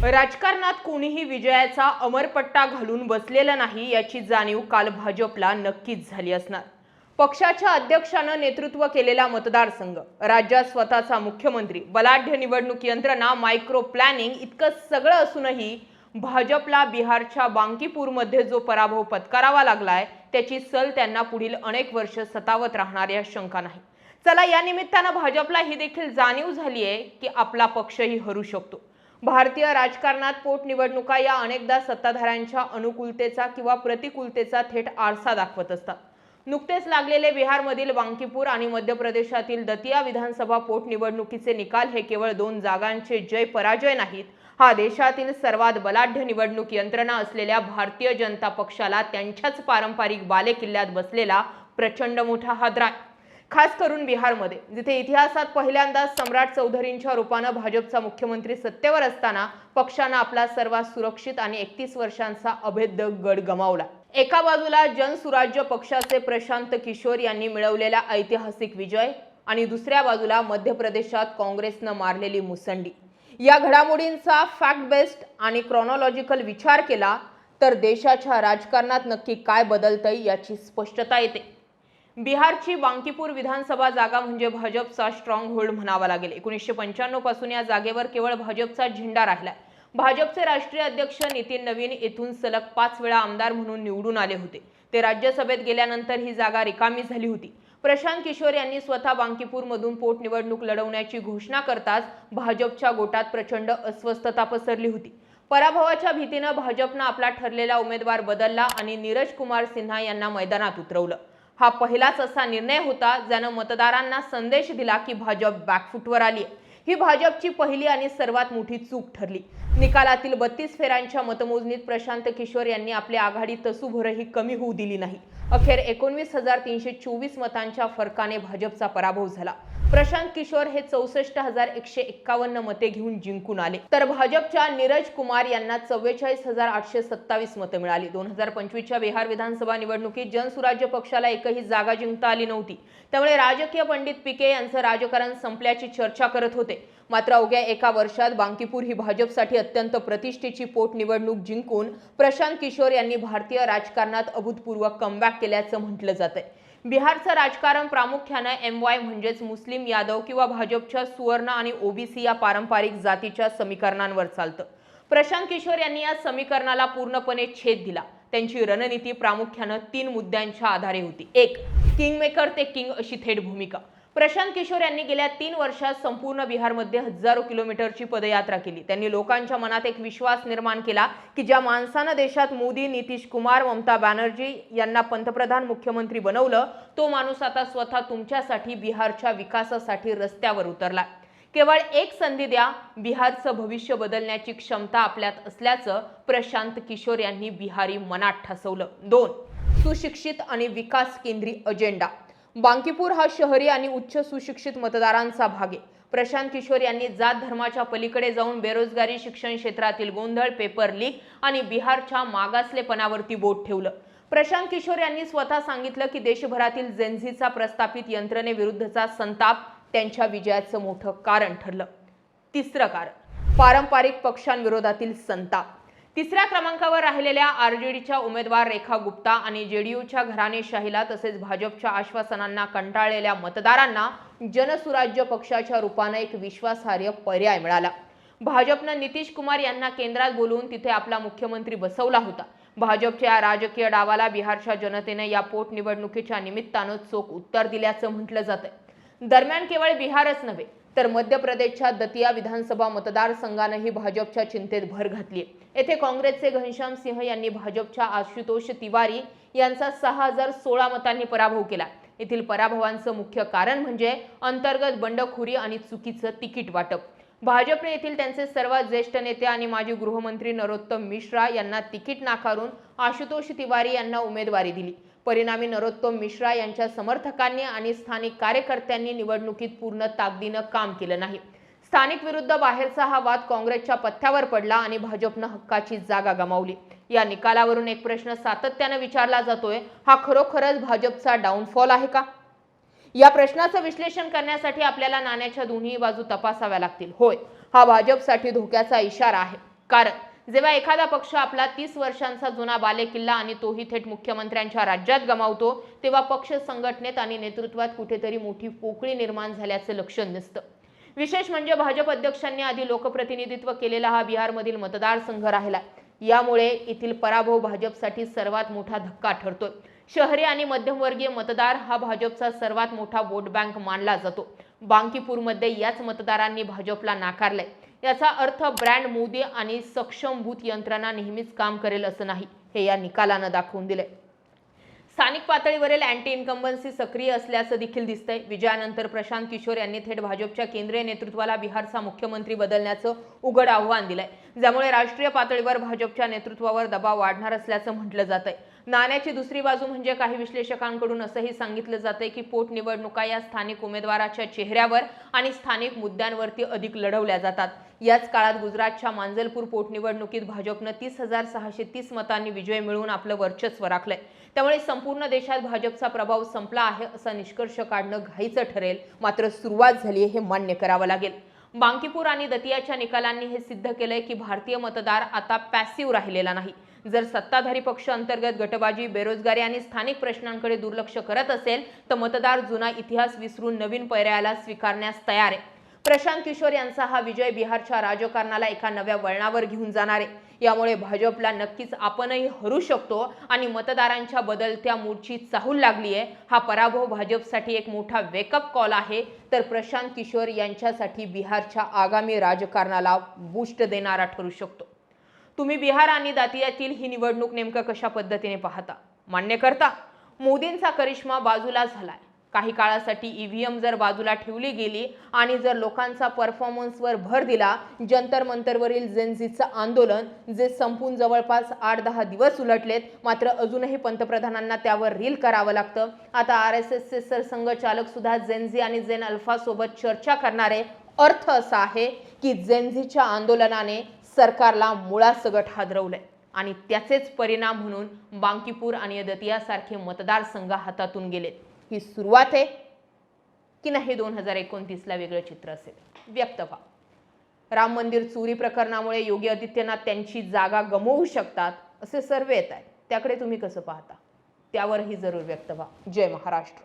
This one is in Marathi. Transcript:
राजकारणात कोणीही विजयाचा अमरपट्टा घालून बसलेला नाही याची जाणीव काल भाजपला नक्कीच झाली असणार। पक्षाच्या अध्यक्षानं नेतृत्व केलेला मतदारसंघ, राज्यात स्वतःचा मुख्यमंत्री, बलाढ्य निवडणूक यंत्रणा, मायक्रो प्लॅनिंग इतकं सगळं असूनही भाजपला बिहारच्या बांकीपूरमध्ये जो पराभव पत्करावा लागलाय त्याची सल त्यांना पुढील अनेक वर्ष सतावत राहणार या शंका नाही। चला या निमित्तानं भाजपला ही देखील जाणीव झाली आहे की आपला पक्षही हरू शकतो। भारतीय राजकारणात पोटनिवडणुका या अनेकदा सत्ताधाऱ्यांच्या अनुकूलतेचा किंवा प्रतिकूलतेचा थेट आरसा दाखवत असतात। नुकतेच लागलेले बिहारमधील बांकीपूर आणि मध्य प्रदेशातील दतिया विधानसभा पोटनिवडणुकीचे निकाल हे केवळ 2 जागांचे जय पराजय नाहीत, हा देशातील सर्वात बलाढ्य निवडणूक यंत्रणा असलेल्या भारतीय जनता पक्षाला त्यांच्याच पारंपरिक बालेकिल्ल्यात बसलेला प्रचंड मोठा हादरा आहे। खास करून बिहारमध्ये, जिथे इतिहासात पहिल्यांदाच सम्राट चौधरींच्या रूपाने भाजपचा मुख्यमंत्री सत्तेवर असताना पक्षाने आपला सर्वात सुरक्षित आणि 31 वर्षांचा अभेद्य गड गमावला। एका बाजूला जनसुराज्य पक्षाचे प्रशांत किशोर यांनी मिळवलेला ऐतिहासिक विजय आणि दुसऱ्या बाजूला मध्य प्रदेशात काँग्रेसने मारलेली मुसंडी। या घडामोडींचा फॅक्ट बेस्ड आणि क्रोनॉलॉजिकल विचार केला तर देशाच्या राजकारणात नक्की काय बदलतंय याची स्पष्टता येते। बिहारची बांकीपूर विधानसभा जागा म्हणजे भाजपचा स्ट्रॉंग होल्ड म्हणावा लागेल। 1995 पासून या जागेवर केवळ भाजपचा झेंडा राहिलाय। भाजपचे राष्ट्रीय अध्यक्ष नितीन नवीन येथून सलग 5 वेळा आमदार म्हणून निवडून आले होते। ते राज्यसभेत गेल्यानंतर ही जागा रिकामी झाली होती। प्रशांत किशोर यांनी स्वतः बांकीपूरमधून पोटनिवडणूक लढवण्याची घोषणा करताच भाजपच्या गोटात प्रचंड अस्वस्थता पसरली होती। पराभवाच्या भीतीने भाजपने आपला ठरलेला उमेदवार बदलला आणि नीरज कुमार सिन्हा यांना मैदानात उतरवलं। हा पहिलाच असा निर्णय होता ज्याने मतदारांना संदेश दिला की भाजप बॅकफुटवर आली आहे। ही भाजपची पहिली आणि सर्वात मोठी चूक ठरली। निकालातील 32 फेऱ्यांच्या मतमोजणीत प्रशांत किशोर यांनी आपली आघाडी तसूभरही कमी होऊ दिली नाही। अखेर 19,324 मतांच्या फरकाने भाजपचा पराभव झाला। प्रशांत किशोर हे 64,151 मते घेऊन जिंकून आले, तर भाजपच्या नीरज कुमार यांना 44,827 मते मिळाली। 2025च्या बिहार विधानसभा निवडणुकीत जनसुराज्य पक्षाला एकही जागा जिंकता आली नव्हती। त्यामुळे राजकीय पंडित पीके यांचं राजकारण संपल्याची चर्चा करत होते। मात्र अवघ्या एका वर्षात बांकीपूर ही भाजपसाठी अत्यंत प्रतिष्ठेची पोटनिवडणूक जिंकून प्रशांत किशोर यांनी भारतीय राजकारणात अभूतपूर्व कमबॅक केल्याचं म्हटलं जातंय। बिहारचं राजकारण प्रामुख्याने MY म्हणजेच मुस्लिम यादव किंवा भाजपच्या सुवर्ण आणि OBC या पारंपरिक जातीच्या समीकरणांवर चालतं। प्रशांत किशोर यांनी या समीकरणाला पूर्णपणे छेद दिला। त्यांची रणनीती प्रामुख्याने 3 मुद्द्यांच्या आधारे होती। 1. किंगमेकर ते किंग अशी थेट भूमिका। प्रशांत किशोर यांनी गेल्या 3 वर्षात संपूर्ण बिहारमध्ये हजारो किलोमीटरची पदयात्रा केली। त्यांनी लोकांच्या मनात एक विश्वास निर्माण केला की ज्या माणसाने देशात मोदी, नितीश कुमार, ममता बॅनर्जी यांना पंतप्रधान मुख्यमंत्री बनवलं, तो माणूस आता स्वतः तुमच्यासाठी बिहारच्या विकासासाठी रस्त्यावर उतरला। केवळ एक संधी द्या, बिहारचं भविष्य बदलण्याची क्षमता आपल्यात असल्याचं प्रशांत किशोर यांनी बिहारी मनात ठसवलं। 2. सुशिक्षित आणि विकास केंद्री अजेंडा। बांकीपूर हा शहरी आणि उच्च सुशिक्षित मतदारांचा भाग आहे। प्रशांत किशोर यांनी जात धर्माच्या पलीकडे जाऊन बेरोजगारी, शिक्षण क्षेत्रातील गोंधळ, पेपर लीक आणि बिहारच्या मागासलेपणावरती बोट ठेवलं। प्रशांत किशोर यांनी स्वतः सांगितलं की देशभरातील जेनझीचा प्रस्थापित यंत्रणेविरुद्धचा संताप त्यांच्या विजयाचं मोठं कारण ठरलं। 3रं कारण, पारंपरिक पक्षांविरोधातील संताप। 3ऱ्या क्रमांकावर राहिलेल्या RJDच्या उमेदवार रेखा गुप्ता आणि JDUच्या घराणेशाहीला तसेच भाजपच्या आश्वासनांना कंटाळलेल्या मतदारांना जनसुराज्य पक्षाच्या रूपाने एक विश्वासार्ह पर्याय मिळाला। भाजपने नितीश कुमार यांना केंद्रात बोलवून तिथे आपला मुख्यमंत्री बसवला होता। भाजपच्या या राजकीय डावाला बिहारच्या जनतेने या पोटनिवडणुकीच्या निमित्तानं चोख उत्तर दिल्याचं म्हटलं जातंय। दरम्यान केवळ बिहारच नव्हे तर मध्य प्रदेशच्या दतिया विधानसभा मतदारसंघानेही भाजपच्या चिंतेत भर घातली आहे। येथे काँग्रेसचे घनश्याम सिंह यांनी भाजपच्या आशुतोष तिवारी यांचा 6,016 मतांनी पराभव केला। येथील पराभवांचं मुख्य कारण म्हणजे अंतर्गत बंडखोरी आणि चुकीचं तिकीट वाटप। भाजपने येथील त्यांचे सर्वात ज्येष्ठ नेते आणि माजी गृहमंत्री नरोत्तम मिश्रा यांना तिकीट नाकारून आशुतोष तिवारी यांना उमेदवारी दिली। परिणामी नरोत्तम मिश्रा यांच्या समर्थकांनी आणि स्थानिक कार्यकर्त्यांनी निवडणुकीत पूर्ण ताकदीने काम केलं नाही। स्थानिक विरुद्ध बाहेरचा हा वाद काँग्रेसच्या पथ्यावर पडला आणि भाजपने हक्काची जागा गमावली। या निकालावरून एक प्रश्न सातत्याने विचारला जातोय, हा खरोखरच भाजपचा डाऊनफॉल आहे का? या प्रश्नाचं विश्लेषण करण्यासाठी आपल्याला नाण्याच्या दोन्ही बाजू तपासाव्या लागतील। होय, हा भाजपसाठी धोक्याचा इशारा आहे। कारण जेव्हा एखादा पक्ष आपला 30 वर्षांचा जुना बालेकिल्ला आणि तोही थेट मुख्यमंत्र्यांच्या राज्यात गमावतो, तेव्हा पक्ष संघटनेत आणि नेतृत्वात कुठेतरी मोठी पोकळी निर्माण झाल्याचं लक्षण दिसतं. विशेष म्हणजे भाजप अध्यक्षांनी आधी लोकप्रतिनिधित्व केलेला हा बिहारमधील मतदारसंघ राहिला. यामुळे येथील पराभव भाजपसाठी सर्वात मोठा धक्का ठरतोय. शहरी आणि मध्यमवर्गीय मतदार हा भाजपचा सर्वात मोठा वोट बँक मानला जातो. बांकीपूरमध्ये याच मतदारांनी भाजपला नाकारलंय. याचा अर्थ ब्रँड मोदी आणि सक्षम बूथ यंत्रणा नेहमीच काम करेल असं नाही, हे या निकालानं दाखवून दिलंय. स्थानिक पातळीवरील अँटी इन्कम्बन्सी सक्रिय असल्याचं देखील दिसतंय. विजयानंतर प्रशांत किशोर यांनी थेट भाजपच्या केंद्रीय नेतृत्वाला बिहारचा मुख्यमंत्री बदलण्याचं उघड आव्हान दिलंय, ज्यामुळे राष्ट्रीय पातळीवर भाजपच्या नेतृत्वावर दबाव वाढणार असल्याचं म्हटलं जातंय. नाण्याची दुसरी बाजू म्हणजे काही विश्लेषकांकडून असंही सांगितलं जातंय की पोटनिवडणुका या स्थानिक उमेदवाराच्या चेहऱ्यावर आणि स्थानिक मुद्द्यांवरती अधिक लढवल्या जातात. याच काळात गुजरातच्या मांजलपूर पोटनिवडणुकीत भाजपनं 30,630 मतांनी विजय मिळवून आपलं वर्चस्व राखलंय. त्यामुळे संपूर्ण देशात भाजपचा प्रभाव संपला आहे असा निष्कर्ष काढणं घाईचं ठरेल. मात्र सुरुवात झाली हे मान्य करावं लागेल. बांकीपूर आणि दतियाच्या निकालांनी हे सिद्ध केलंय की भारतीय मतदार आता पॅसिव्ह राहिलेला नाही. जर सत्ताधारी पक्ष अंतर्गत गटबाजी, बेरोजगारी आणि स्थानिक प्रश्नांकडे दुर्लक्ष करत असेल तर मतदार जुना इतिहास विसरून नवीन पर्यायाला स्वीकारण्यास तयार आहे. प्रशांत किशोर यांचा हा विजय बिहारच्या राजकारणाला एका नव्या वळणावर घेऊन जाणार आहे. यामुळे भाजपला नक्कीच आपणही हरू शकतो आणि मतदारांच्या बदलत्या मूडची चाहूल लागली आहे. हा पराभव भाजपसाठी एक मोठा वेकअप कॉल आहे, तर प्रशांत किशोर यांच्यासाठी बिहारच्या आगामी राजकारणाला बूस्ट देणारा ठरू शकतो. तुम्ही बिहार आणि दातियातील ही निवडणूक नेमकं कशा पद्धतीने पाहता? मान्य करता मोदींचा करिश्मा बाजूला झालाय. काही काळासाठी ईव्हीएम जर बाजूला ठेवली गेली आणि जर लोकांचा परफॉर्मन्सवर भर दिला, जंतर मंतरवरील जेनझीचं आंदोलन जे संपून जवळपास 8-10 दिवस उलटलेत, मात्र अजूनही पंतप्रधानांना त्यावर रील करावं लागतं. आता RSSचे सरसंघचालक सुद्धा जेनझी आणि जेन अल्फा सोबत चर्चा करणार आहे. अर्थ असा आहे की जेनझीच्या आंदोलनाने सरकारला मुळासकट हादरवलंय आणि त्याचेच परिणाम म्हणून बांकीपूर आणि दतियासारखे मतदारसंघ हातातून गेलेत. ही सुरुवात आहे की नाही 2029ला वेगळं चित्र असेल? व्यक्त व्हा. राम मंदिर चोरी प्रकरणामुळे योगी आदित्यनाथ त्यांची जागा गमावू शकतात असे सर्वे येत आहेत. त्याकडे तुम्ही कसं पाहता? त्यावरही जरूर व्यक्त व्हा. जय महाराष्ट्र.